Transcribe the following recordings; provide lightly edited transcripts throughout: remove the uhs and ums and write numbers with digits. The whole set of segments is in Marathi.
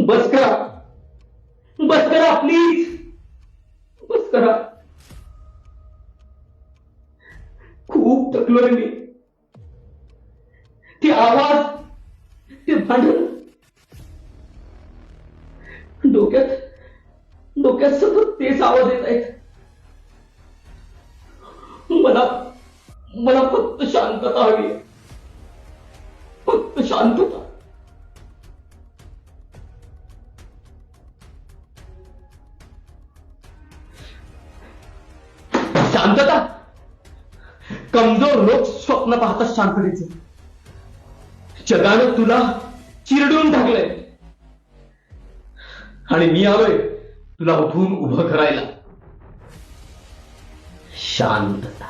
बस करा, बस करा प्लीज, बस करा. खूप थकलोय मी. ते आवाज, ते भांडण डोक्यात डोक्यात सतत तेच आवाज येत आहेत. मला मला फक्त शांतता हवी, फक्त शांतता. शांतता. कमजोर लोक स्वप्न पाहतात शांततेचे. जगानं तुला चिरडून टाकलंय आणि मी आलोय तुला उठून उभं करायला. शांतता.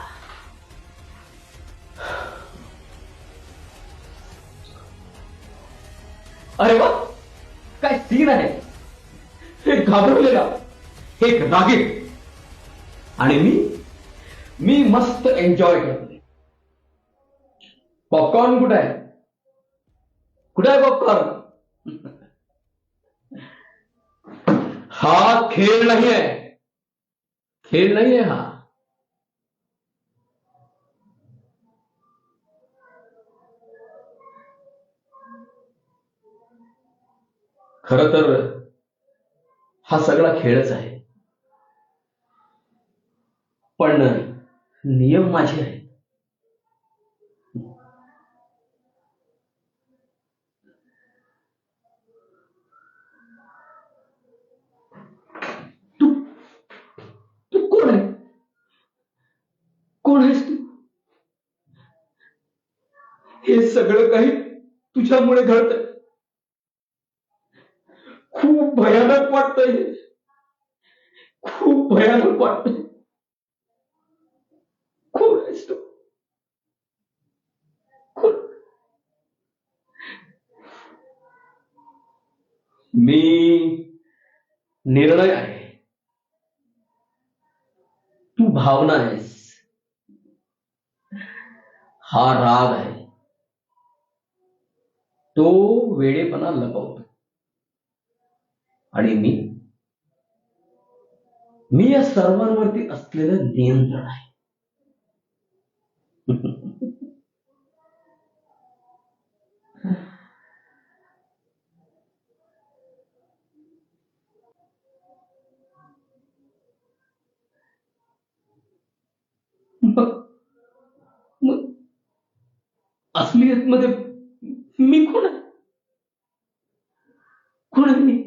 अरे वा, काय सीन आहे. एक घाबरलेला, एक रागीट, आणि मी मस्त एन्जॉय करतोय. पॉपकॉर्न कुठे आहे? कुठे आहे पॉपकॉर्न? हा खेळ नाही आहे, खेळ नाही आहे हा. खरं तर हा सगळा खेळच आहे, पण नियम माझे आहेत. तू तू कोण आहे? कोण आहेस तू? हे सगळं काही तुझ्यामुळे घडतंय. खूप भयानक वाटतंय, खूप भयानक वाटतंय. कोण आहेस तू? कोण? मी निर्णय आहे, तू भावना आहेस. हा राग आहे, तो वेडेपणा लपवतो. आणि मी या सर्वांवरती असलेलं नियंत्रण आहे. मग असलियत मध्ये मी कोण आहे? कोण आहे मी?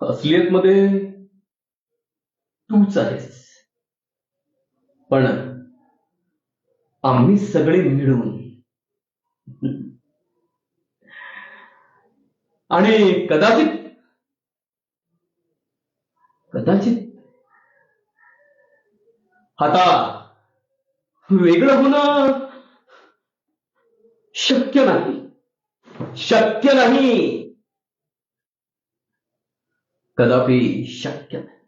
असलियत मध्ये तूच आहेस, पण आम्ही सगळे मिळून. आणि कदाचित कदाचित आता वेगळं होणं शक्य नाही, शक्य नाही, कदापि शक्य नाही.